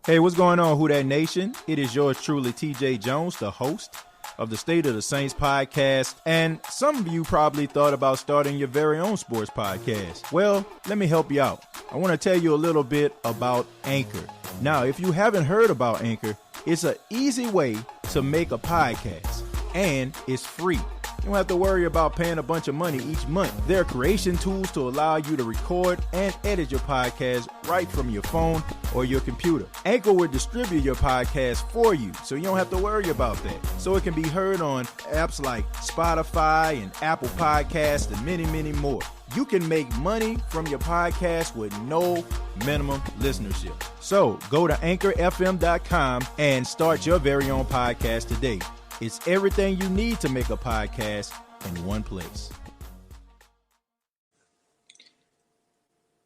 Hey, what's going on, Who That Nation? It is yours truly, TJ Jones, the host of the State of the Saints podcast. And some of you probably thought about starting your very own sports podcast. Well, let me help you out. I want to tell you a little bit about Anchor. Now, if you haven't heard about Anchor, it's an easy way to make a podcast, and it's free. You don't have to worry about paying a bunch of money each month. There are creation tools to allow you to record and edit your podcast right from your phone or your computer. Anchor will distribute your podcast for you, so you don't have to worry about that. So it can be heard on apps like Spotify and Apple Podcasts and many, many more. You can make money from your podcast with no minimum listenership. So go to anchorfm.com and start your very own podcast today. It's everything you need to make a podcast in one place.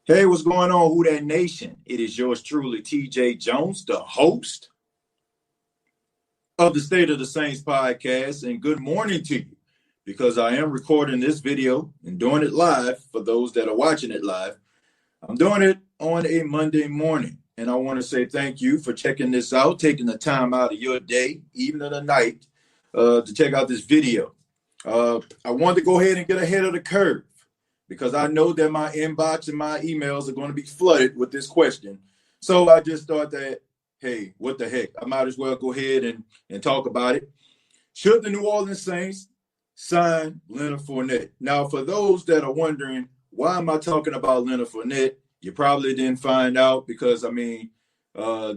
Hey, what's going on, Who That Nation? It is yours truly, TJ Jones, the host of the State of the Saints podcast. And good morning to you, because I am recording this video and doing it live for those that are watching it live. I'm doing it on a Monday morning. And I want to say thank you for checking this out, taking the time out of your day, evening or night, to check out this video. I wanted to go ahead and get ahead of the curve because I know that my inbox and my emails are going to be flooded with this question. So I just thought that, hey, what the heck? I might as well go ahead and talk about it. Should the New Orleans Saints sign Leonard Fournette? Now, for those that are wondering, why am I talking about Leonard Fournette? You probably didn't find out because,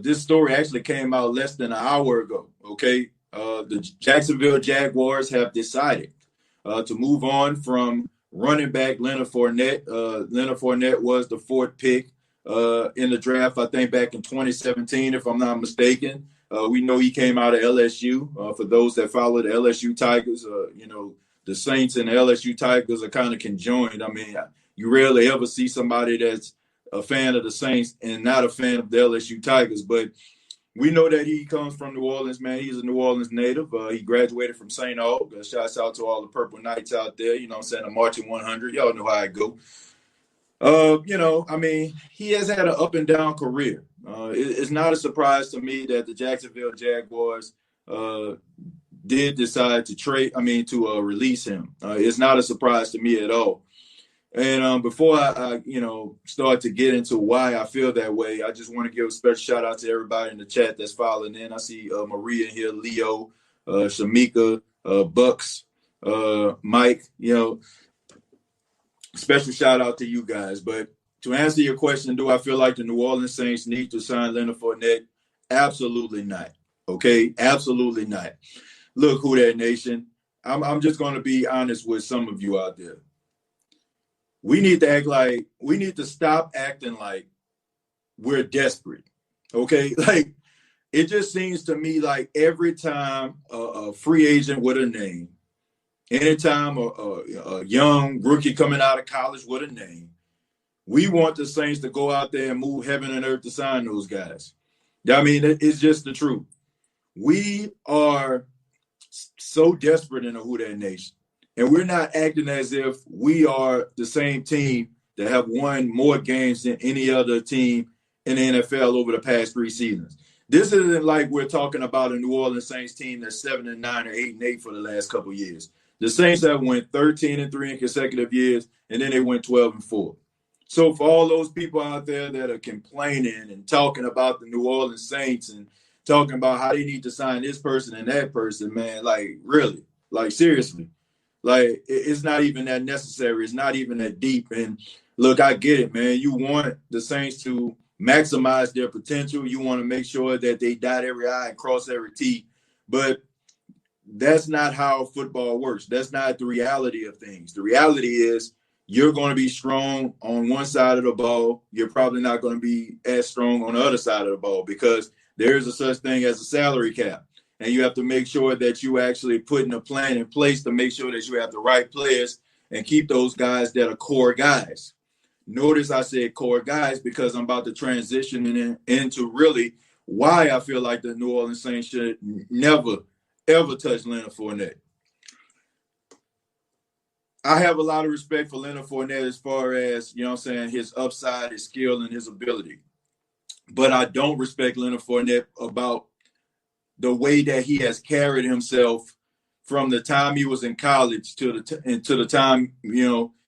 this story actually came out less than an hour ago, okay? The Jacksonville Jaguars have decided to move on from running back Leonard Fournette. Leonard Fournette was the fourth pick in the draft, I think, back in 2017, if I'm not mistaken. We know he came out of LSU. For those that follow the LSU Tigers, the Saints and the LSU Tigers are kind of conjoined. I mean, you rarely ever see somebody that's a fan of the Saints and not a fan of the LSU Tigers, but we know that he comes from New Orleans, man. He's a New Orleans native. He graduated from St. Aug. Shouts out to all the Purple Knights out there, you know what I'm saying, the Marching 100. Y'all know how it go. He has had an up and down career. It's not a surprise to me that the Jacksonville Jaguars did decide to release him. It's not a surprise to me at all. And before I start to get into why I feel that way, I just want to give a special shout out to everybody in the chat that's following in. I see Maria here, Leo, Shamika, Bucks, Mike. Special shout out to you guys. But to answer your question, do I feel like the New Orleans Saints need to sign Leonard Fournette? Absolutely not. Okay, absolutely not. Look, Who That Nation, I'm just going to be honest with some of you out there. We need to stop acting like we're desperate, okay? Like, it just seems to me like every time a free agent with a name, anytime a young rookie coming out of college with a name, we want the Saints to go out there and move heaven and earth to sign those guys. I mean, it's just the truth. We are so desperate in the Who That Nation. And we're not acting as if we are the same team that have won more games than any other team in the NFL over the past 3 seasons. This isn't like we're talking about a New Orleans Saints team that's 7-9 or 8-8 for the last couple of years. The Saints have won 13-3 in consecutive years, and then they went 12-4. So for all those people out there that are complaining and talking about the New Orleans Saints and talking about how they need to sign this person and that person, man, like really, like seriously. Like, it's not even that necessary. It's not even that deep. And look, I get it, man. You want the Saints to maximize their potential. You want to make sure that they dot every I and cross every T. But that's not how football works. That's not the reality of things. The reality is you're going to be strong on one side of the ball. You're probably not going to be as strong on the other side of the ball because there is a such thing as a salary cap. And you have to make sure that you actually putting a plan in place to make sure that you have the right players and keep those guys that are core guys. Notice I said core guys because I'm about to transition into really why I feel like the New Orleans Saints should never, ever touch Leonard Fournette. I have a lot of respect for Leonard Fournette as far as, his upside, his skill, and his ability. but I don't respect Leonard Fournette about the way that he has carried himself from the time he was in college to the time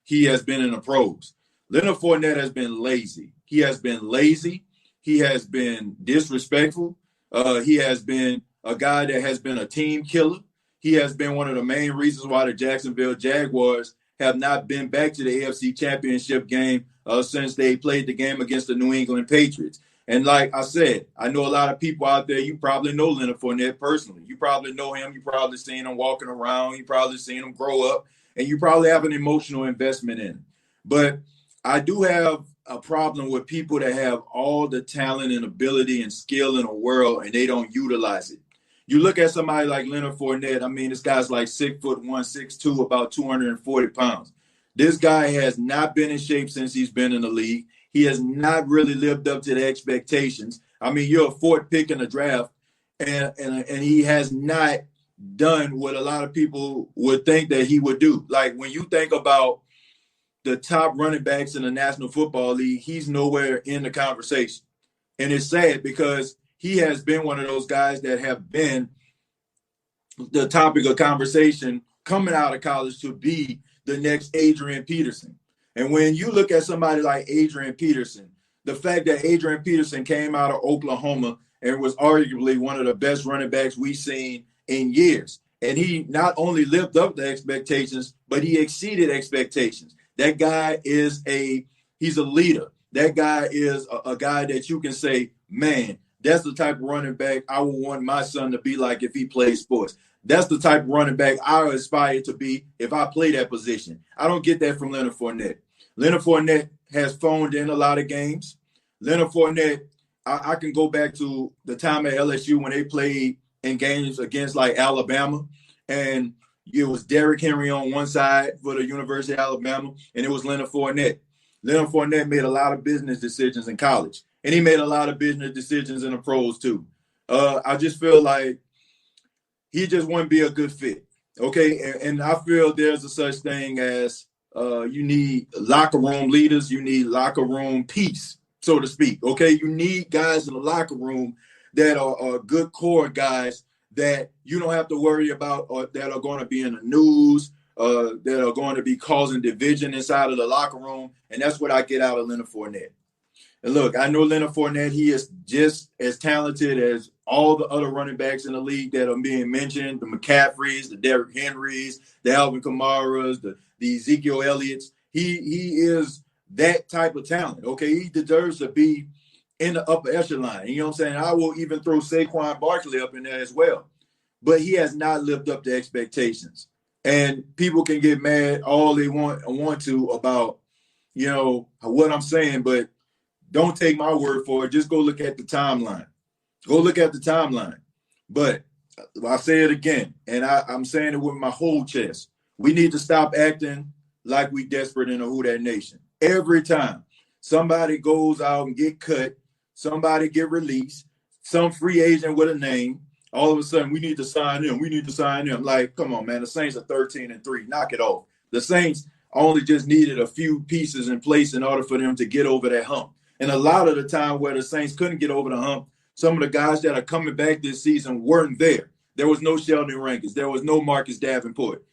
he has been in the pros. Leonard Fournette has been lazy. He has been lazy. He has been disrespectful. He has been a guy that has been a team killer. He has been one of the main reasons why the Jacksonville Jaguars have not been back to the AFC Championship game since they played the game against the New England Patriots. And like I said, I know a lot of people out there, you probably know Leonard Fournette personally. You probably know him. You probably seen him walking around. You probably seen him grow up. And you probably have an emotional investment in him. But I do have a problem with people that have all the talent and ability and skill in the world and they don't utilize it. You look at somebody like Leonard Fournette. I mean, this guy's like 6'1", 6'2", about 240 pounds. This guy has not been in shape since he's been in the league. He has not really lived up to the expectations. I mean, you're a fourth pick in the draft, and he has not done what a lot of people would think that he would do. Like when you think about the top running backs in the National Football League, he's nowhere in the conversation. And it's sad because he has been one of those guys that have been the topic of conversation coming out of college to be the next Adrian Peterson. And when you look at somebody like Adrian Peterson, the fact that Adrian Peterson came out of Oklahoma and was arguably one of the best running backs we've seen in years. And he not only lived up to expectations, but he exceeded expectations. That guy he's a leader. That guy is a guy that you can say, man, that's the type of running back I would want my son to be like if he plays sports. That's the type of running back I aspire to be if I play that position. I don't get that from Leonard Fournette. Leonard Fournette has phoned in a lot of games. Leonard Fournette, I can go back to the time at LSU when they played in games against like Alabama, and it was Derrick Henry on one side for the University of Alabama, and it was Leonard Fournette. Leonard Fournette made a lot of business decisions in college, and he made a lot of business decisions in the pros too. I just feel like he just wouldn't be a good fit, okay? And I feel there's a such thing as you need locker room leaders. You need locker room peace, so to speak, okay? You need guys in the locker room that are good core guys that you don't have to worry about or that are going to be in the news, that are going to be causing division inside of the locker room. And that's what I get out of Leonard Fournette. And look, I know Leonard Fournette, he is just as talented as all the other running backs in the league that are being mentioned, the McCaffreys, the Derrick Henrys, the Alvin Kamaras, the Ezekiel Elliott's. He is that type of talent, okay? He deserves to be in the upper echelon. You know what I'm saying? I will even throw Saquon Barkley up in there as well. But he has not lived up to expectations. And people can get mad all they want to about, what I'm saying, but don't take my word for it. Just go look at the timeline. Go look at the timeline. But I'll say it again, and I'm saying it with my whole chest. We need to stop acting like we desperate in a Who Dat Nation. Every time somebody goes out and get cut, somebody get released, some free agent with a name, all of a sudden we need to sign him. We need to sign him. Like, come on, man. The Saints are 13-3. Knock it off. The Saints only just needed a few pieces in place in order for them to get over that hump. And a lot of the time where the Saints couldn't get over the hump, some of the guys that are coming back this season weren't there. There was no Sheldon Rankins. There was no Marcus Davenport.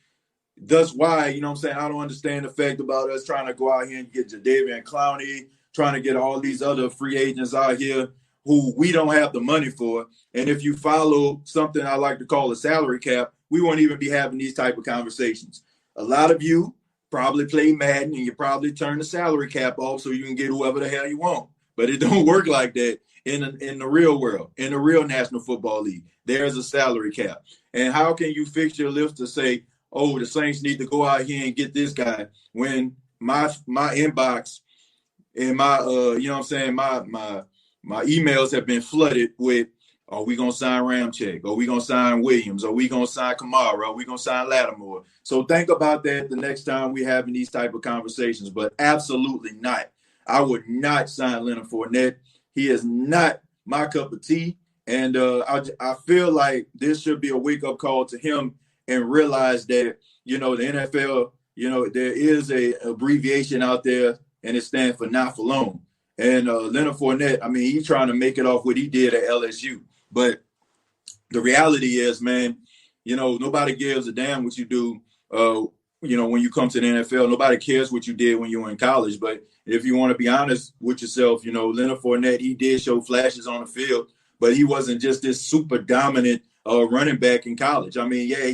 That's why, I don't understand the fact about us trying to go out here and get Jadeveon Clowney, trying to get all these other free agents out here who we don't have the money for. And if you follow something I like to call a salary cap, we won't even be having these type of conversations. A lot of you probably play Madden and you probably turn the salary cap off so you can get whoever the hell you want. But it don't work like that in the real world, in the real National Football League. There's a salary cap. And how can you fix your lips to say, oh, the Saints need to go out here and get this guy when my inbox and my my emails have been flooded with, are we going to sign Ramczyk? Are we going to sign Williams? Are we going to sign Kamara? Are we going to sign Lattimore? So think about that the next time we're having these type of conversations, but absolutely not. I would not sign Leonard Fournette. He is not my cup of tea. And I feel like this should be a wake-up call to him and realize that, the NFL, there is a abbreviation out there, and it stands for not for long. And Leonard Fournette, I mean, he's trying to make it off what he did at LSU. But the reality is, man, nobody gives a damn what you do, when you come to the NFL. Nobody cares what you did when you were in college. But if you want to be honest with yourself, Leonard Fournette, he did show flashes on the field, but he wasn't just this super dominant running back in college. I mean, yeah,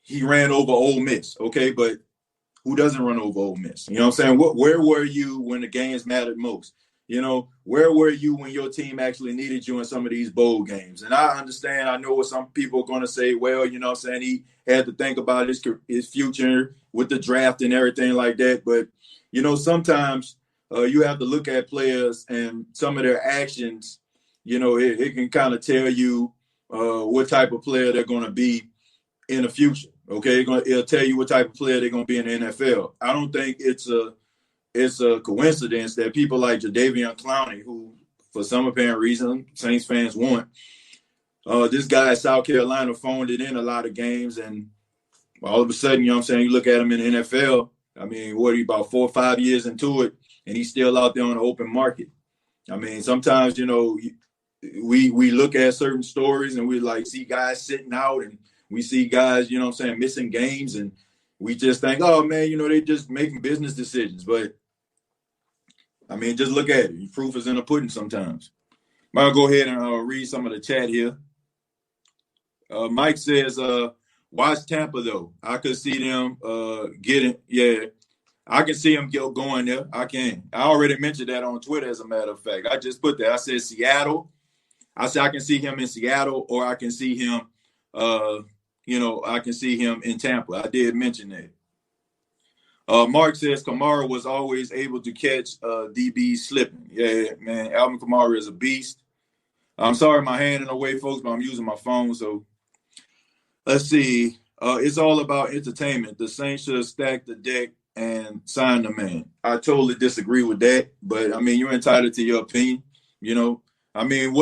he ran over Ole Miss, okay, but who doesn't run over Ole Miss? You know what I'm saying? Where were you when the games mattered most? Where were you when your team actually needed you in some of these bowl games? And I understand, I know what some people are going to say, well, he had to think about his future with the draft and everything like that. But, sometimes you have to look at players and some of their actions, it can kind of tell you what type of player they're going to be in the future. Okay, it'll tell you what type of player they're going to be in the NFL. I don't think it's a coincidence that people like Jadeveon Clowney, who for some apparent reason Saints fans want, this guy at South Carolina phoned it in a lot of games, and all of a sudden, you look at him in the NFL. I mean, what are you, about 4 or 5 years into it, and he's still out there on the open market. I mean, sometimes, we look at certain stories and we like see guys sitting out, and we see guys, missing games, and we just think, oh, man, they just making business decisions. But, I mean, just look at it. Proof is in the pudding sometimes. I'll go ahead and read some of the chat here. Mike says, watch Tampa, though. I could see them getting – yeah, I can see them going there. I can. I already mentioned that on Twitter, as a matter of fact. I just put that. I said Seattle. I said I can see him in Seattle, or I can see him I can see him in Tampa. I did mention that. Mark says Kamara was always able to catch DB slipping. Yeah, man, Alvin Kamara is a beast. I'm sorry my hand in the way, folks, but I'm using my phone. So let's see. It's all about entertainment. The Saints should stack the deck and sign the man. I totally disagree with that, but I mean, you're entitled to your opinion. I mean,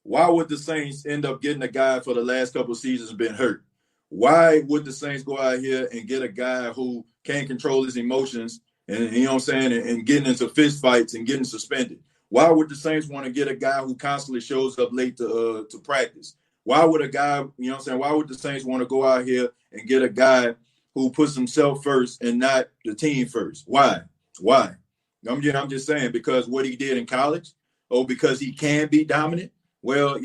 why would the Saints end up getting a guy for the last couple of seasons been hurt? Why would the Saints go out here and get a guy who can't control his emotions and and getting into fist fights and getting suspended? Why would the Saints want to get a guy who constantly shows up late to practice? Why would a guy, why would the Saints want to go out here and get a guy who puts himself first and not the team first? Why? I'm just saying, because what he did in college, or because he can be dominant? Well,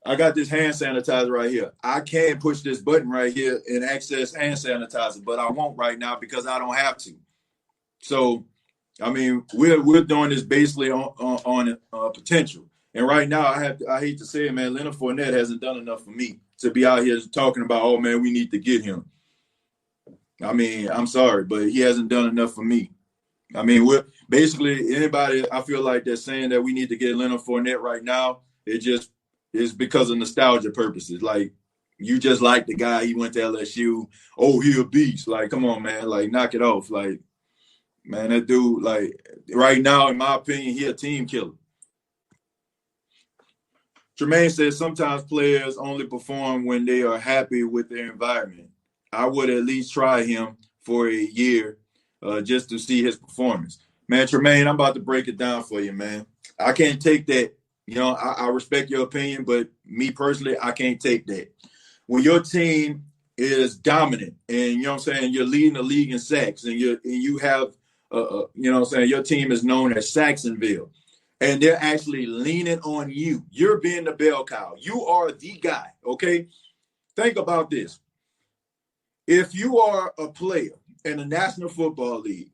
I got this hand sanitizer right here. I can push this button right here and access hand sanitizer, but I won't right now because I don't have to. So, I mean, we're doing this basically on potential. And right now, I hate to say it, man, Leonard Fournette hasn't done enough for me to be out here talking about, oh, man, we need to get him. I mean, I'm sorry, but he hasn't done enough for me. I mean, we're basically anybody, I feel like, that's saying that we need to get Leonard Fournette right now, it just is because of nostalgia purposes. Like, you just like the guy, he went to LSU. Oh, he a beast. Like, come on, man. Like, knock it off. Like, man, that dude, like, right now, in my opinion, he a team killer. Tremaine says sometimes players only perform when they are happy with their environment. I would at least try him for a year just to see his performance. Man, Tremaine, I'm about to break it down for you, man. I can't take that. I respect your opinion, but me personally, I can't take that. When your team is dominant and, you're leading the league in sacks and you have, your team is known as Saxonville, and they're actually leaning on you. You're being the bell cow. You are the guy, okay? Think about this. If you are a player in the National Football League,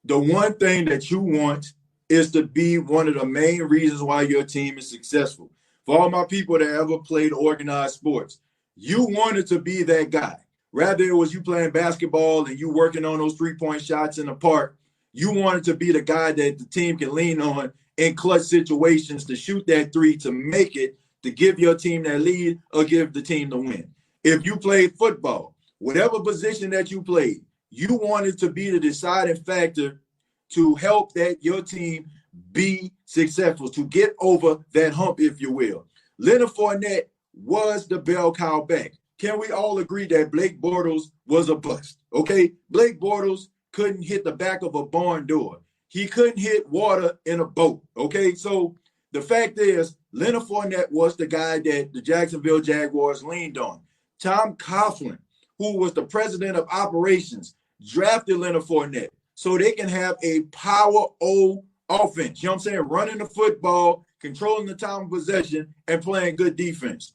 the one thing that you want is to be one of the main reasons why your team is successful. For all my people that ever played organized sports, you wanted to be that guy. Rather it was you playing basketball and you working on those three-point shots in the park, you wanted to be the guy that the team can lean on in clutch situations to shoot that three, to make it, to give your team that lead or give the team the win. If you played football, whatever position that you played, you wanted to be the deciding factor to help that your team be successful, to get over that hump, if you will. Leonard Fournette was the bell cow back. Can we all agree that Blake Bortles was a bust? Okay, Blake Bortles couldn't hit the back of a barn door. He couldn't hit water in a boat. Okay, so the fact is, Leonard Fournette was the guy that the Jacksonville Jaguars leaned on. Tom Coughlin, who was the president of operations, drafted Leonard Fournette so they can have a power O offense. You know what I'm saying? Running the football, controlling the time of possession, and playing good defense.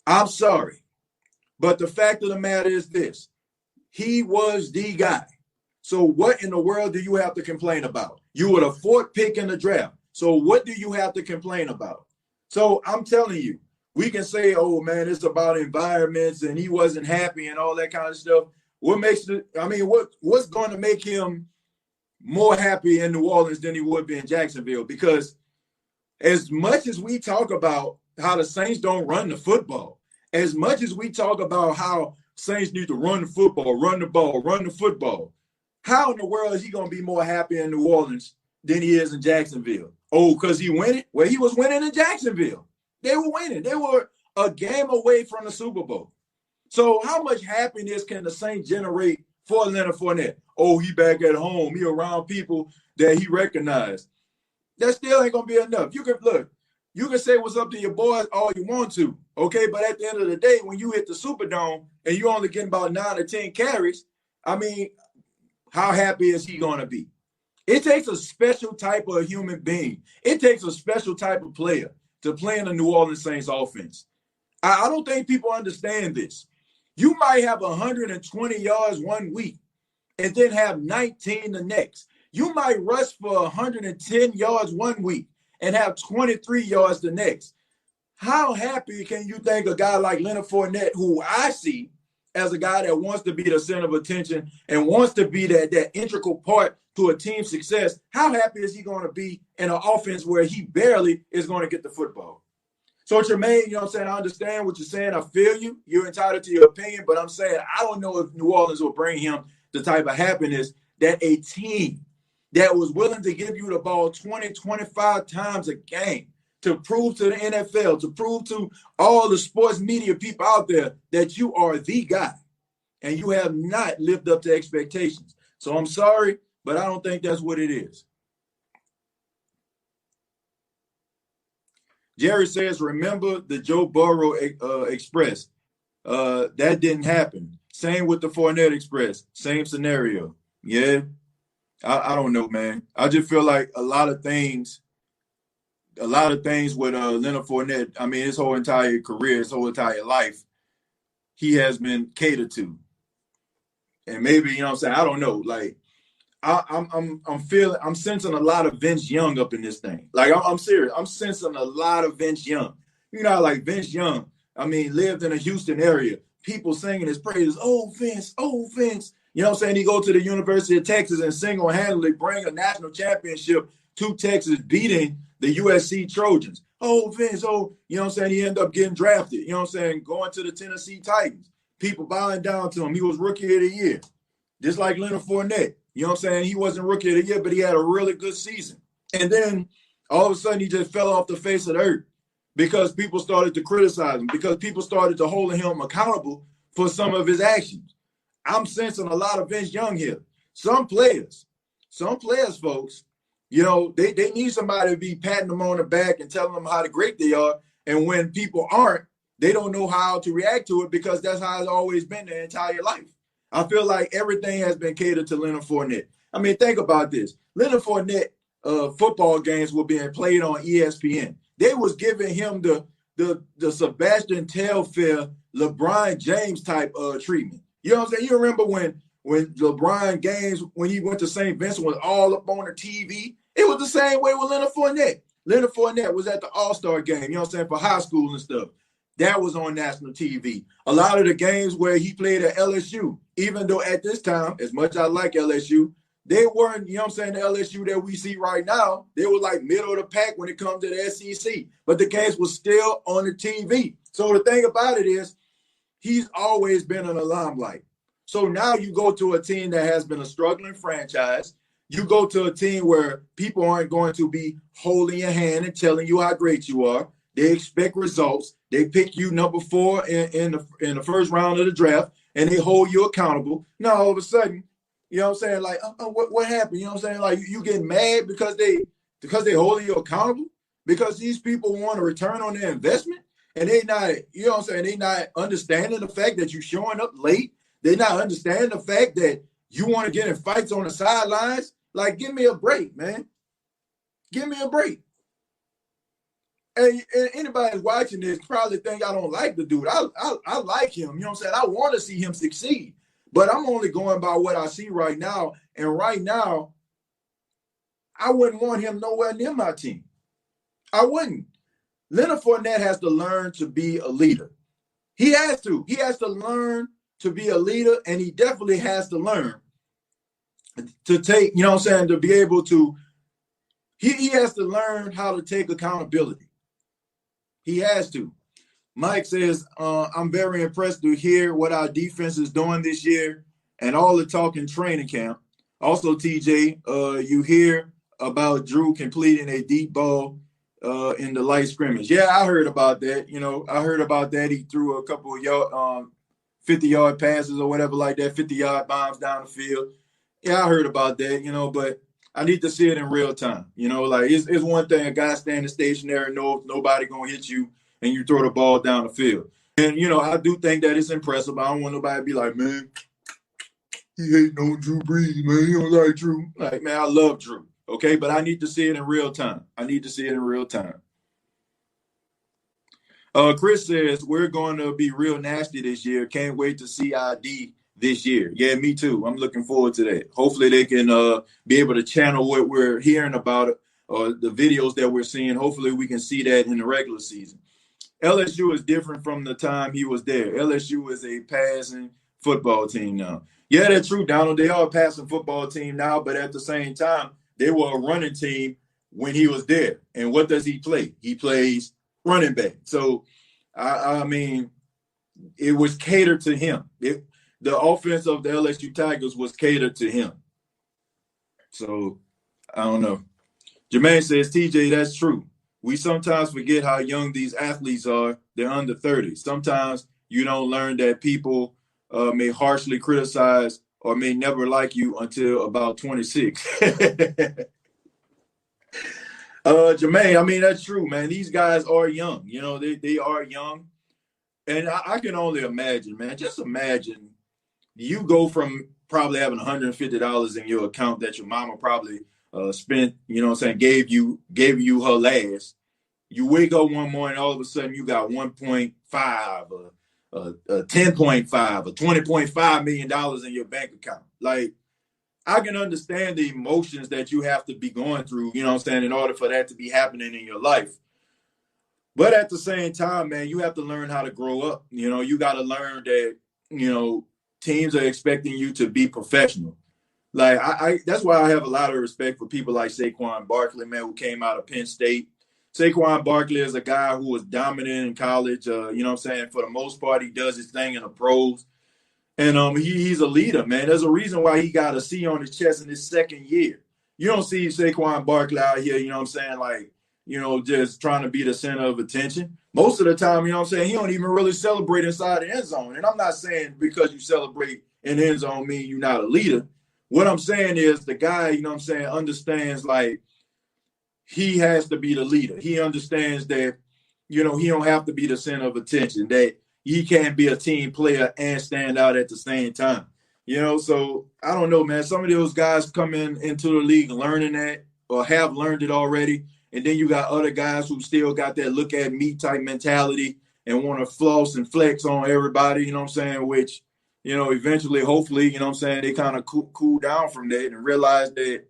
I'm sorry, but the fact of the matter is this. He was the guy. So what in the world do you have to complain about? You were the fourth pick in the draft. So what do you have to complain about? So I'm telling you, we can say, oh, man, it's about environments and he wasn't happy and all that kind of stuff. What makes it, I mean, what's going to make him more happy in New Orleans than he would be in Jacksonville? Because as much as we talk about how the Saints don't run the football, as much as we talk about how Saints need to run the football, run the ball, run the football, how in the world is he going to be more happy in New Orleans than he is in Jacksonville? Oh, because he winning? Well, he was winning in Jacksonville. They were winning. They were a game away from the Super Bowl. So how much happiness can the Saints generate for Leonard Fournette? Oh, he back at home. He around people that he recognized. That still ain't going to be enough. You can say what's up to your boys all you want to, okay? But at the end of the day, when you hit the Superdome and you only getting about 9 or 10 carries, I mean, how happy is he going to be? It takes a special type of human being. It takes a special type of player to play in the New Orleans Saints offense. I don't think people understand this. You might have 120 yards one week and then have 19 the next. You might rush for 110 yards one week and have 23 yards the next. How happy can you think a guy like Leonard Fournette, who I see as a guy that wants to be the center of attention and wants to be that integral part to a team's success, how happy is he going to be in an offense where he barely is going to get the football? So, Jermaine, you know what I'm saying? I understand what you're saying. I feel you. You're entitled to your opinion, but I'm saying I don't know if New Orleans will bring him the type of happiness that a team that was willing to give you the ball 20, 25 times a game to prove to the NFL, to prove to all the sports media people out there that you are the guy, and you have not lived up to expectations. So I'm sorry, but I don't think that's what it is. Jerry says, remember the Joe Burrow Express. That didn't happen. Same with the Fournette Express. Same scenario. Yeah. I don't know, man. I just feel like a lot of things with Leonard Fournette, I mean, his whole entire career, his whole entire life, he has been catered to. And maybe, you know what I'm saying, I don't know. Like, I'm sensing a lot of Vince Young up in this thing. Like, I'm serious. I'm sensing a lot of Vince Young. You know, like Vince Young, I mean, lived in a Houston area. People singing his praises. Oh, Vince. Oh, Vince. You know what I'm saying? He go to the University of Texas and single-handedly bring a national championship to Texas, beating the USC Trojans. Oh, Vince. Oh, you know what I'm saying? He ended up getting drafted. You know what I'm saying? Going to the Tennessee Titans. People bowing down to him. He was Rookie of the Year. Just like Leonard Fournette. You know what I'm saying? He wasn't Rookie of the Year, but he had a really good season. And then all of a sudden he just fell off the face of the earth because people started to criticize him, because people started to hold him accountable for some of his actions. I'm sensing a lot of Vince Young here. Some players, folks, you know, they need somebody to be patting them on the back and telling them how great they are. And when people aren't, they don't know how to react to it because that's how it's always been their entire life. I feel like everything has been catered to Leonard Fournette. I mean, think about this. Leonard Fournette football games were being played on ESPN. They was giving him the Sebastian Telfair, LeBron James type treatment. You know what I'm saying? You remember when LeBron games, when he went to St. Vincent, was all up on the TV? It was the same way with Leonard Fournette. Leonard Fournette was at the All-Star game, you know what I'm saying, for high school and stuff. That was on national TV. A lot of the games where he played at LSU, even though at this time, as much as I like LSU, they weren't, you know what I'm saying, the LSU that we see right now. They were like middle of the pack when it comes to the SEC. But the games were still on the TV. So the thing about it is, he's always been in the limelight. So now you go to a team that has been a struggling franchise. You go to a team where people aren't going to be holding your hand and telling you how great you are. They expect results. They pick you number 4 in the first round of the draft, and they hold you accountable. Now, all of a sudden, You know what I'm saying? Like, what happened? You know what I'm saying? Like, you getting mad because they holding you accountable? Because these people want a return on their investment, and they not, you know what I'm saying? They not understanding the fact that you showing up late. They not understanding the fact that you want to get in fights on the sidelines. Like, give me a break, man. Give me a break. And anybody watching this probably think I don't like the dude. I like him. You know what I'm saying? I want to see him succeed. But I'm only going by what I see right now. And right now, I wouldn't want him nowhere near my team. I wouldn't. Leonard Fournette has to learn to be a leader. He has to. He has to learn to be a leader, and he definitely has to learn to take, you know what I'm saying, to be able to, he has to learn how to take accountability. He has to. Mike says, I'm very impressed to hear what our defense is doing this year and all the talk in training camp. Also, TJ, you hear about Drew completing a deep ball in the light scrimmage. Yeah, I heard about that. You know, I heard about that. He threw a couple of 50-yard passes or whatever like that, 50-yard bombs down the field. Yeah, I heard about that, you know, but I need to see it in real time. You know, like it's one thing, a guy standing stationary, nobody going to hit you, and you throw the ball down the field. And, you know, I do think that it's impressive. I don't want nobody to be like, man, he hating on Drew Brees, man. He don't like Drew. Like, man, I love Drew. Okay, but I need to see it in real time. Chris says, we're going to be real nasty this year. Can't wait to see ID this year. Yeah, me too. I'm looking forward to that. Hopefully they can be able to channel what we're hearing about it, or the videos that we're seeing. Hopefully we can see that in the regular season. LSU is different from the time he was there. LSU is a passing football team now. Yeah, that's true, Donald. They are a passing football team now, but at the same time, they were a running team when he was there. And what does he play? He plays running back. So, I mean, it was catered to him. The offense of the LSU Tigers was catered to him. So, I don't know. Jermaine says, TJ, that's true. We sometimes forget how young these athletes are. They're under 30. Sometimes you don't learn that people may harshly criticize or may never like you until about 26. Jermaine, I mean, that's true, man. These guys are young. You know, they are young. And I can only imagine, man. Just imagine you go from probably having $150 in your account that your mama probably spent, you know what I'm saying, gave you her last. You wake up one morning, all of a sudden you got 1.5, 10.5, or $20.5 million in your bank account. Like, I can understand the emotions that you have to be going through, you know what I'm saying, in order for that to be happening in your life. But at the same time, man, you have to learn how to grow up. You know, you got to learn that, you know, teams are expecting you to be professional. Like, I that's why I have a lot of respect for people like Saquon Barkley, man, who came out of Penn State. Saquon Barkley is a guy who was dominant in college. You know what I'm saying? For the most part, he does his thing in the pros. And he's a leader, man. There's a reason why he got a C on his chest in his second year. You don't see Saquon Barkley out here, you know what I'm saying, like, you know, just trying to be the center of attention. Most of the time, you know what I'm saying, he don't even really celebrate inside the end zone. And I'm not saying because you celebrate in the end zone mean you're not a leader. What I'm saying is the guy, you know what I'm saying, understands, like, he has to be the leader. He understands that, you know, he don't have to be the center of attention, that he can't be a team player and stand out at the same time. You know, so I don't know, man. Some of those guys come into the league learning that or have learned it already. And then you got other guys who still got that look at me type mentality and want to floss and flex on everybody, you know what I'm saying, which, you know, eventually, hopefully, you know what I'm saying, they kind of cool down from that and realize that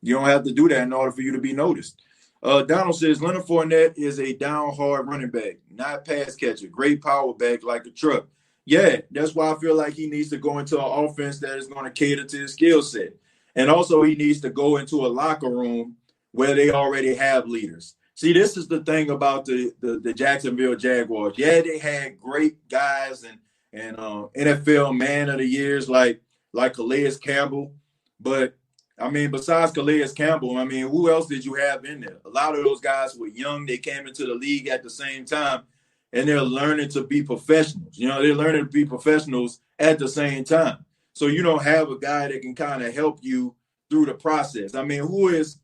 you don't have to do that in order for you to be noticed. Donald says, Leonard Fournette is a down hard running back, not pass catcher, great power back like a truck. Yeah, that's why I feel like he needs to go into an offense that is going to cater to his skill set. And also he needs to go into a locker room where they already have leaders. See, this is the thing about the Jacksonville Jaguars. Yeah, they had great guys and NFL man of the years like Calais Campbell, but I mean, besides Calais Campbell, I mean, who else did you have in there? A lot of those guys were young. They came into the league at the same time, and they're learning to be professionals. You know, they're learning to be professionals at the same time. So you don't have a guy that can kind of help you through the process. I mean, who is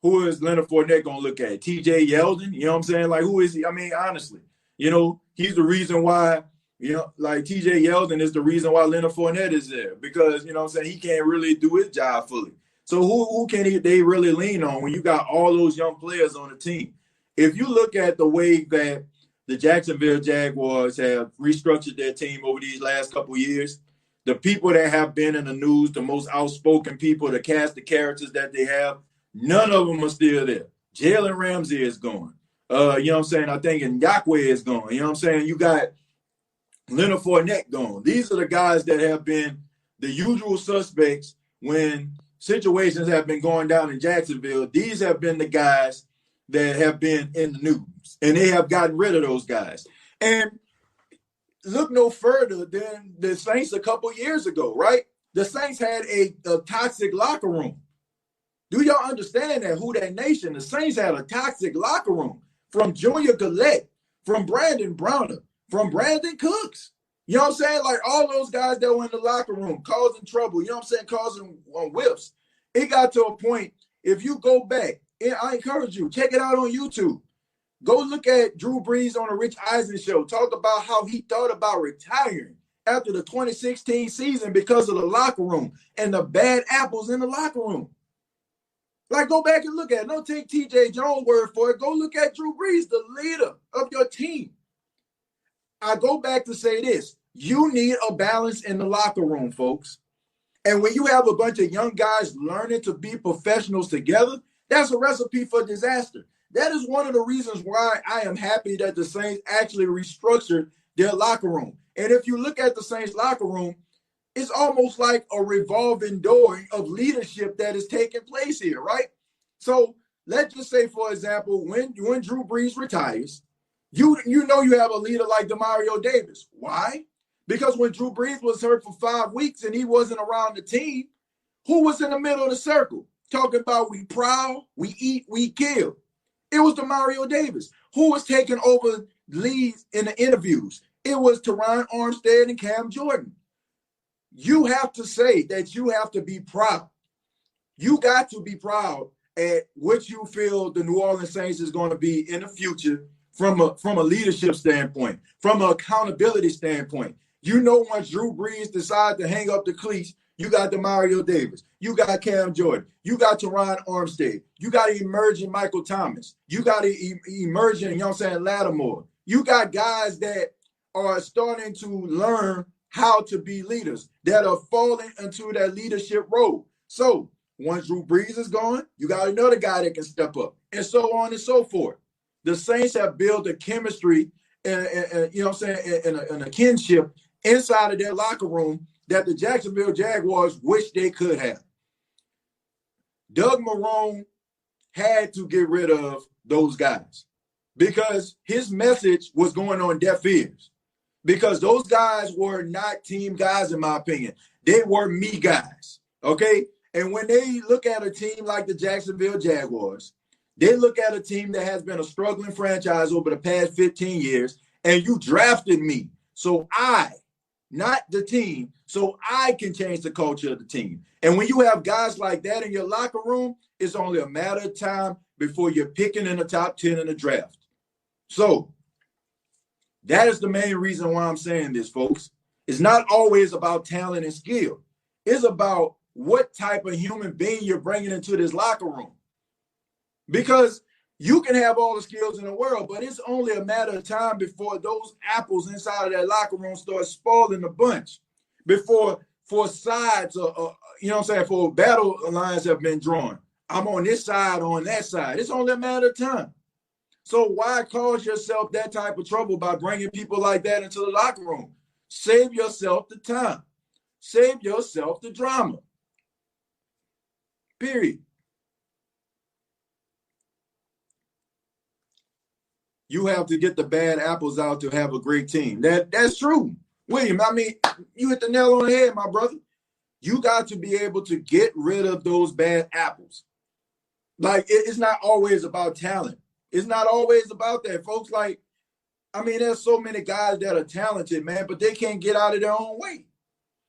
Leonard Fournette going to look at? TJ Yeldon? You know what I'm saying? Like, who is he? I mean, honestly, he's the reason why, like TJ Yeldon is the reason why Leonard Fournette is there, because, you know what I'm saying, he can't really do his job fully. So who can they really lean on when you got all those young players on the team? If you look at the way that the Jacksonville Jaguars have restructured their team over these last couple of years, the people that have been in the news, the most outspoken people, the cast of characters that they have, none of them are still there. Jalen Ramsey is gone. You know what I'm saying? I think Ngakoue is gone. You know what I'm saying? You got Leonard Fournette gone. These are the guys that have been the usual suspects when situations have been going down in Jacksonville. These have been the guys that have been in the news, and they have gotten rid of those guys. And look no further than the Saints a couple years ago, right? The Saints had a toxic locker room. Do y'all understand that? Who that nation? The Saints had a toxic locker room, from Junior Gillette, from Brandon Browner, from Brandon Cooks. You know what I'm saying? Like, all those guys that were in the locker room causing trouble, you know what I'm saying, causing whips. It got to a point, if you go back, I encourage you, check it out on YouTube. Go look at Drew Brees on the Rich Eisen show. Talk about how he thought about retiring after the 2016 season because of the locker room and the bad apples in the locker room. Like, go back and look at it. Don't take TJ Jones' word for it. Go look at Drew Brees, the leader of your team. I go back to say this. You need a balance in the locker room, folks. And when you have a bunch of young guys learning to be professionals together, that's a recipe for disaster. That is one of the reasons why I am happy that the Saints actually restructured their locker room. And if you look at the Saints locker room, it's almost like a revolving door of leadership that is taking place here, right? So let's just say, for example, when Drew Brees retires, you know you have a leader like Demario Davis. Why? Because when Drew Brees was hurt for 5 weeks and he wasn't around the team, who was in the middle of the circle talking about we prowl, we eat, we kill? It was Demario Davis. Who was taking over leads in the interviews? It was Teron Armstead and Cam Jordan. You have to say that you have to be proud. You got to be proud at what you feel the New Orleans Saints is going to be in the future from a leadership standpoint, from an accountability standpoint. You know, once Drew Brees decides to hang up the cleats, you got Demario Davis. You got Cam Jordan. You got Teron Armstead. You got emerging Michael Thomas. You got emerging, you know what I'm saying, Lattimore. You got guys that are starting to learn how to be leaders, that are falling into that leadership role. So once Drew Brees is gone, you got another guy that can step up, and so on and so forth. The Saints have built a chemistry and you know what I'm saying, and a kinship inside of their locker room that the Jacksonville Jaguars wish they could have. Doug Marrone had to get rid of those guys because his message was going on deaf ears. Because those guys were not team guys, in my opinion. They were me guys, okay? And when they look at a team like the Jacksonville Jaguars, they look at a team that has been a struggling franchise over the past 15 years, and you drafted me. So I, not the team, so I can change the culture of the team. And when you have guys like that in your locker room, it's only a matter of time before you're picking in the top 10 in the draft. So that is the main reason why I'm saying this, folks. It's not always about talent and skill. It's about what type of human being you're bringing into this locker room. Because you can have all the skills in the world, but it's only a matter of time before those apples inside of that locker room start spoiling the bunch. Before sides, you know what I'm saying, for battle lines have been drawn. I'm on this side, on that side. It's only a matter of time. So why cause yourself that type of trouble by bringing people like that into the locker room? Save yourself the time. Save yourself the drama. Period. You have to get the bad apples out to have a great team. That's true. William, I mean, you hit the nail on the head, my brother. You got to be able to get rid of those bad apples. Like, it's not always about talent. It's not always about that, folks. Like, I mean, there's so many guys that are talented, man, but they can't get out of their own way.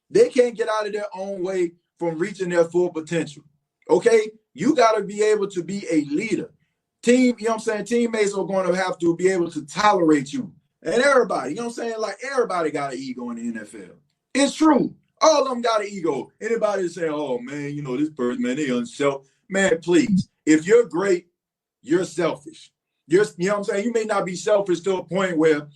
They can't get out of their own way from reaching their full potential. Okay? You got to be able to be a leader. You know what I'm saying? Teammates are going to have to be able to tolerate you. And everybody, you know what I'm saying? Like, everybody got an ego in the NFL. It's true. All of them got an ego. Anybody saying, oh, man, you know, this person, man, they unselfish. Man, please. If you're great, you're selfish. You know what I'm saying? You may not be selfish to a point where,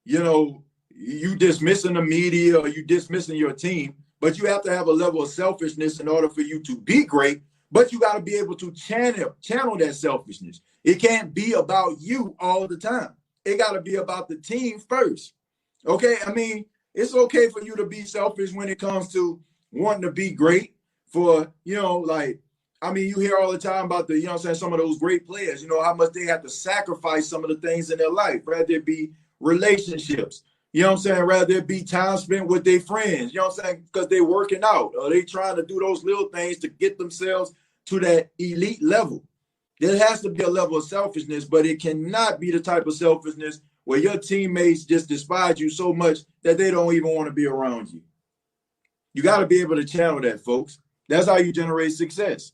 you know, you dismissing the media or you dismissing your team, but you have to have a level of selfishness in order for you to be great. But you got to be able to channel that selfishness. It can't be about you all the time. It got to be about the team first. Okay? I mean, it's okay for you to be selfish when it comes to wanting to be great for, you know, like, I mean, you hear all the time about the, you know what I'm saying, some of those great players, you know, how much they have to sacrifice some of the things in their life, rather it be relationships, you know what I'm saying, rather it be time spent with their friends, you know what I'm saying, because they're working out or they trying to do those little things to get themselves to that elite level. There has to be a level of selfishness, but it cannot be the type of selfishness where your teammates just despise you so much that they don't even want to be around you. You got to be able to channel that, folks. That's how you generate success.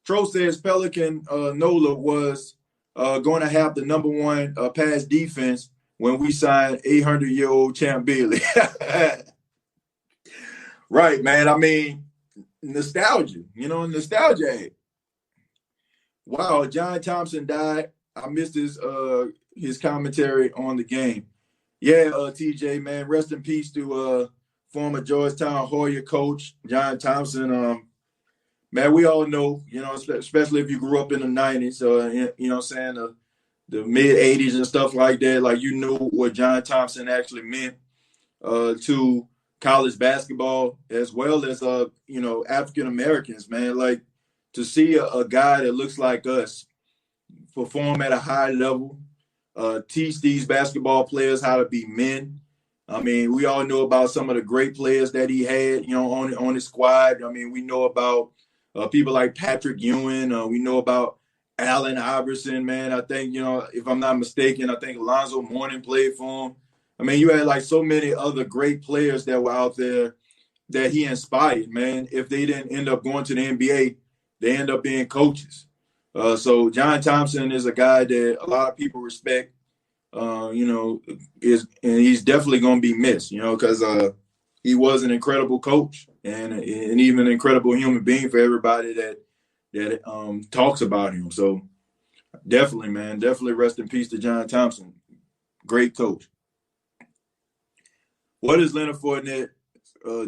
Tro says Pelican Nola was going to have the number one pass defense when we signed 800-year-old Champ Bailey. Right, man. I mean, nostalgia, you know, nostalgia. Wow, John Thompson died. I missed his commentary on the game. Yeah, TJ, man, rest in peace to former Georgetown Hoya coach John Thompson. Man, we all know, you know, especially if you grew up in the 90s, you know what I'm saying, the mid-'80s and stuff like that, like you knew what John Thompson actually meant to college basketball as well as, you know, African-Americans, man. Like, to see a guy that looks like us perform at a high level, teach these basketball players how to be men. I mean, we all know about some of the great players that he had, you know, on his squad. I mean, we know about people like Patrick Ewing. We know about Allen Iverson, man. I think, you know, if I'm not mistaken, I think Alonzo Mourning played for him. I mean, you had like so many other great players that were out there that he inspired, man. If they didn't end up going to the NBA, they end up being coaches. So John Thompson is a guy that a lot of people respect, you know, and he's definitely going to be missed, you know, because he was an incredible coach and even an incredible human being for everybody that talks about him. So definitely, man, definitely rest in peace to John Thompson. Great coach. What is Leonard Fournette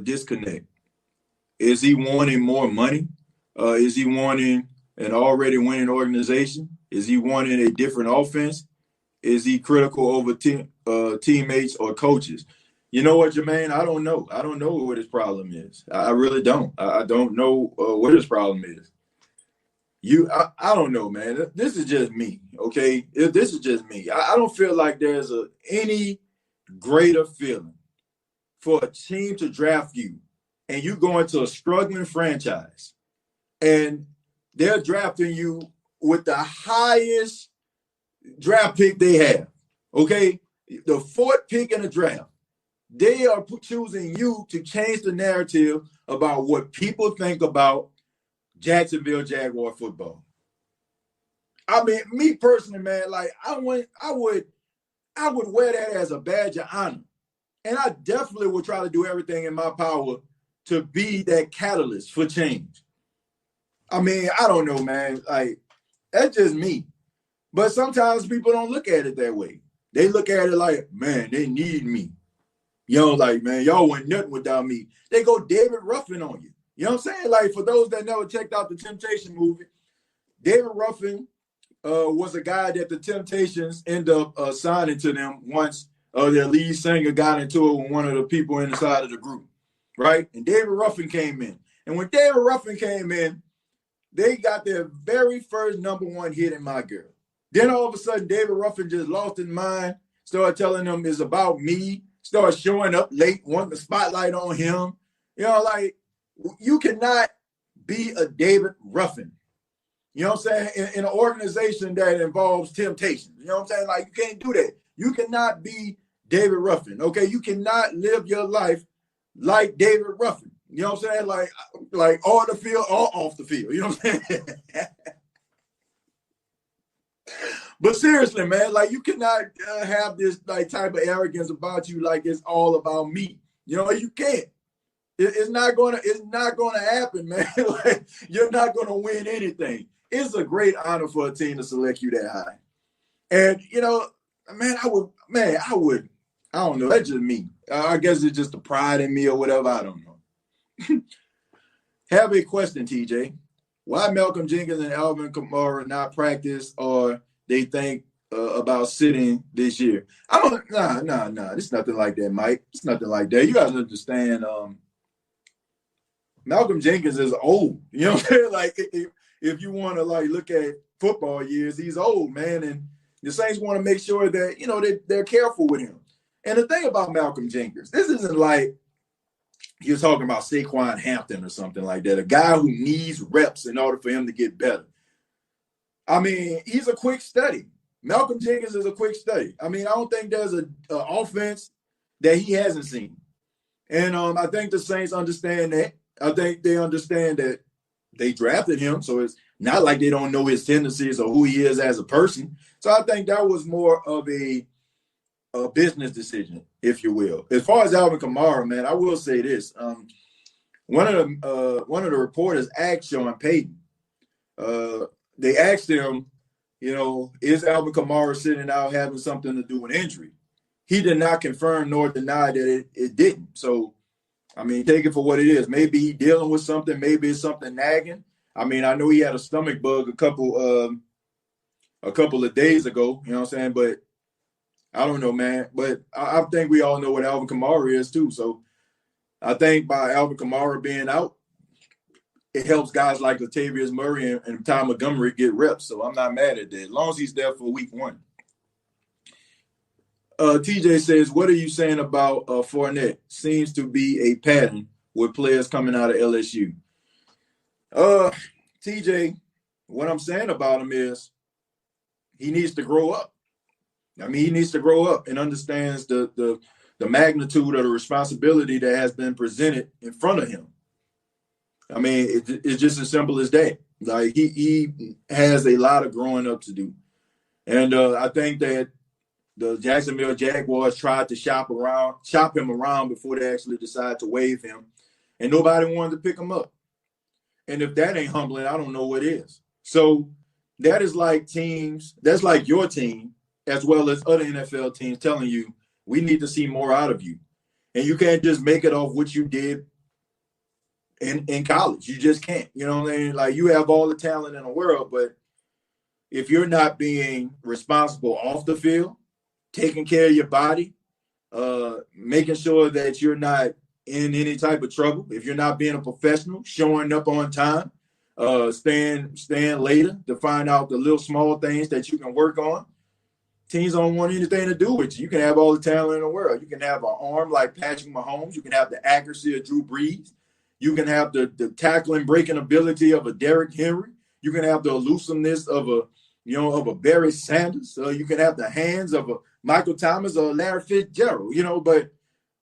disconnect? Is he wanting more money? Is he wanting an already winning organization? Is he wanting a different offense? Is he critical over teammates or coaches? You know what, Jermaine? I don't know. I don't know what his problem is. I really don't. I don't know what his problem is. I don't know, man. This is just me, okay? This is just me. I don't feel like there's any greater feeling for a team to draft you and you go into a struggling franchise and they're drafting you with the highest draft pick they have, okay? The fourth pick in the draft. They are choosing you to change the narrative about what people think about Jacksonville Jaguar football. I mean, me personally, man, like I would wear that as a badge of honor. And I definitely would try to do everything in my power to be that catalyst for change. I mean, I don't know, man. Like, that's just me. But sometimes people don't look at it that way. They look at it like, man, they need me. You know, like, man, y'all want nothing without me. They go David Ruffin on you. You know what I'm saying? Like, for those that never checked out the Temptation movie, David Ruffin was a guy that the Temptations ended up signing to them once their lead singer got into it with one of the people inside of the group, right? And David Ruffin came in. And when David Ruffin came in, they got their very first number one hit in My Girl. Then all of a sudden, David Ruffin just lost his mind, started telling them it's about me, started showing up late, wanting the spotlight on him. You know, like, you cannot be a David Ruffin. You know what I'm saying? In an organization that involves temptation. You know what I'm saying? Like, you can't do that. You cannot be David Ruffin. Okay, you cannot live your life like David Ruffin. You know what I'm saying? Like on the field or off the field. You know what I'm saying? But seriously, man, like you cannot have this like type of arrogance about you, like it's all about me. You know, you can't. It's not gonna happen, man. Like you're not gonna win anything. It's a great honor for a team to select you that high. And you know, I would. I don't know. That's just me. I guess it's just the pride in me or whatever. I don't know. Have a question, TJ. Why Malcolm Jenkins and Alvin Kamara not practice or they think about sitting this year? Nah. It's nothing like that, Mike. It's nothing like that. You guys understand. Malcolm Jenkins is old. You know what I'm saying? Like if you want to like look at football years, he's old, man. And the Saints want to make sure that, you know, they're careful with him. And the thing about Malcolm Jenkins, this isn't like you're talking about Saquon Hampton or something like that, a guy who needs reps in order for him to get better. I mean, he's a quick study. Malcolm Jenkins is a quick study. I mean, I don't think there's an offense that he hasn't seen. And I think the Saints understand that. I think they understand that they drafted him, so it's not like they don't know his tendencies or who he is as a person. So I think that was more of a business decision, if you will. As far as Alvin Kamara, man, I will say this. One of the reporters asked Sean Payton. They asked him, you know, is Alvin Kamara sitting out having something to do with injury? He did not confirm nor deny that it didn't. So, I mean, take it for what it is. Maybe he's dealing with something. Maybe it's something nagging. I mean, I know he had a stomach bug a couple of days ago. You know what I'm saying? But I don't know, man. But I think we all know what Alvin Kamara is too. So I think by Alvin Kamara being out, it helps guys like Latavius Murray and Ty Montgomery get reps. So I'm not mad at that, as long as he's there for week one. TJ says, what are you saying about Fournette? Seems to be a pattern with players coming out of LSU. TJ, what I'm saying about him is he needs to grow up. I mean, he needs to grow up and understands the magnitude of the responsibility that has been presented in front of him. I mean, it's just as simple as that. Like he has a lot of growing up to do. And I think that the Jacksonville Jaguars tried to shop him around before they actually decided to waive him. And nobody wanted to pick him up. And if that ain't humbling, I don't know what is. So that is like teams, that's like your team, as well as other NFL teams telling you, we need to see more out of you. And you can't just make it off what you did in college. You just can't. You know what I mean? Like, you have all the talent in the world, but if you're not being responsible off the field, taking care of your body, making sure that you're not in any type of trouble, if you're not being a professional, showing up on time, staying later to find out the little small things that you can work on, teams don't want anything to do with you. You can have all the talent in the world. You can have an arm like Patrick Mahomes. You can have the accuracy of Drew Brees. You can have the tackling, breaking ability of a Derrick Henry. You can have the elusiveness of a Barry Sanders. You can have the hands of a Michael Thomas or Larry Fitzgerald, but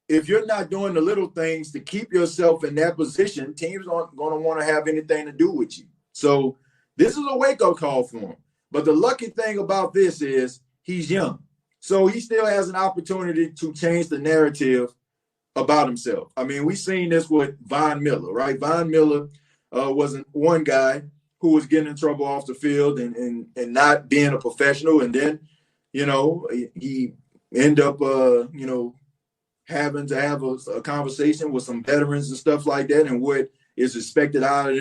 if you're not doing the little things to keep yourself in that position, teams aren't going to want to have anything to do with you. So this is a wake-up call for him. But the lucky thing about this is he's young. So he still has an opportunity to change the narrative about himself. I mean, we've seen this with Von Miller, right? Von Miller was one guy who was getting in trouble off the field and not being a professional. And then, he ended up, having to have a conversation with some veterans and stuff like that, and what is expected out of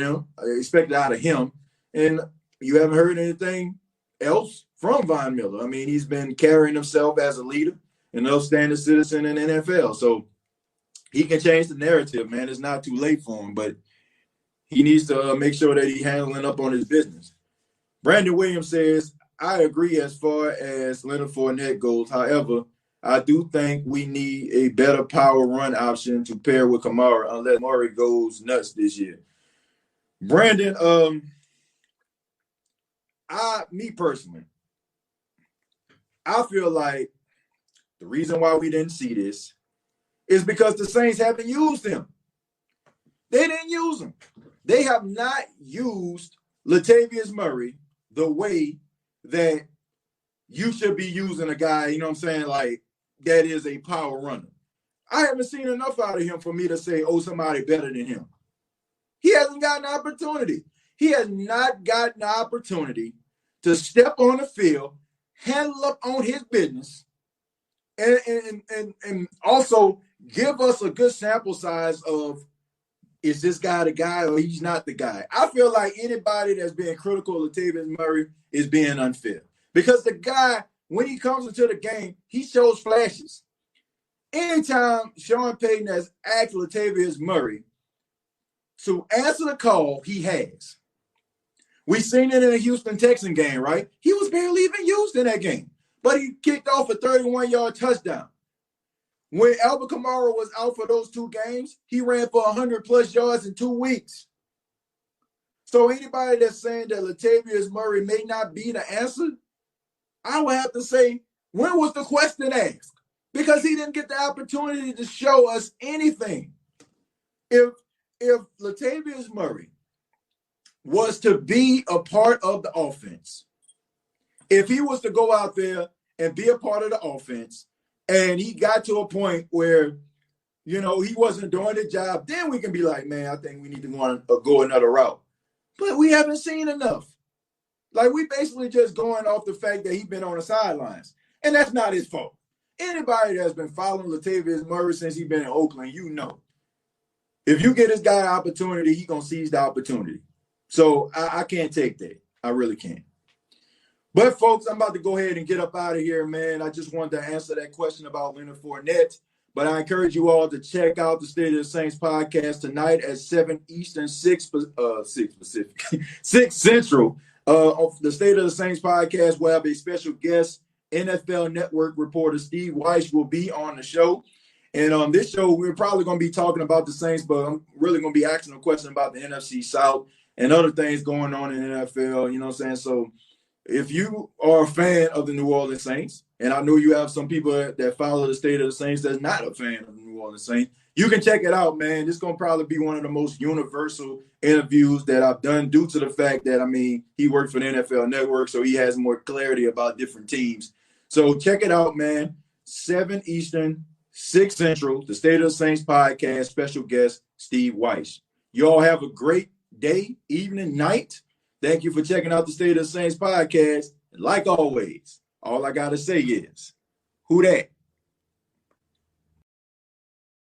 him. And you haven't heard anything else from Von Miller. I mean, he's been carrying himself as a leader, an upstanding citizen in the NFL. So he can change the narrative, man. It's not too late for him, but he needs to make sure that he's handling up on his business. Brandon Williams says, I agree as far as Leonard Fournette goes. However, I do think we need a better power run option to pair with Kamara unless Murray goes nuts this year. Brandon, me personally, I feel like the reason why we didn't see this is because the Saints haven't used him. They didn't use him. They have not used Latavius Murray the way that you should be using a guy, you know what I'm saying, like that is a power runner. I haven't seen enough out of him for me to say, oh, somebody better than him. He hasn't gotten an opportunity. He has not gotten the opportunity to step on the field, handle up on his business, and also give us a good sample size of, is this guy the guy or he's not the guy? I feel like anybody that's being critical of Latavius Murray is being unfair. Because the guy, when he comes into the game, he shows flashes. Anytime Sean Payton has asked Latavius Murray to answer the call, he has. We seen it in the Houston Texan game, right? He was barely even used in that game. But he kicked off a 31-yard touchdown. When Alvin Kamara was out for those 2 games, he ran for 100-plus yards in 2 weeks. So anybody that's saying that Latavius Murray may not be the answer, I would have to say, when was the question asked? Because he didn't get the opportunity to show us anything. If Latavius Murray was to be a part of the offense, if he was to go out there and be a part of the offense, and he got to a point where, you know, he wasn't doing the job, then we can be like, man, I think we need to go another route. But we haven't seen enough. Like, we basically just going off the fact that he's been on the sidelines. And that's not his fault. Anybody that's been following Latavius Murray since he's been in Oakland, you know. If you get this guy an opportunity, he's going to seize the opportunity. So I can't take that. I really can't. But, folks, I'm about to go ahead and get up out of here, man. I just wanted to answer that question about Leonard Fournette. But I encourage you all to check out the State of the Saints podcast tonight at 7 Eastern, 6 Pacific, 6 Central. Of the State of the Saints podcast, we'll have a special guest, NFL Network reporter Steve Weiss will be on the show. And on this show, we're probably going to be talking about the Saints, but I'm really going to be asking a question about the NFC South and other things going on in the NFL, you know what I'm saying? So if you are a fan of the New Orleans Saints, and I know you have some people that follow the State of the Saints that's not a fan of the New Orleans Saints, you can check it out, man. This is going to probably be one of the most universal interviews that I've done due to the fact that, I mean, he worked for the NFL Network, so he has more clarity about different teams. So check it out, man. 7 Eastern, 6 Central, the State of the Saints podcast, special guest, Steve Weiss. You all have a great day, evening, night. Thank you for checking out the State of the Saints podcast. And like always, all I got to say is, who dat?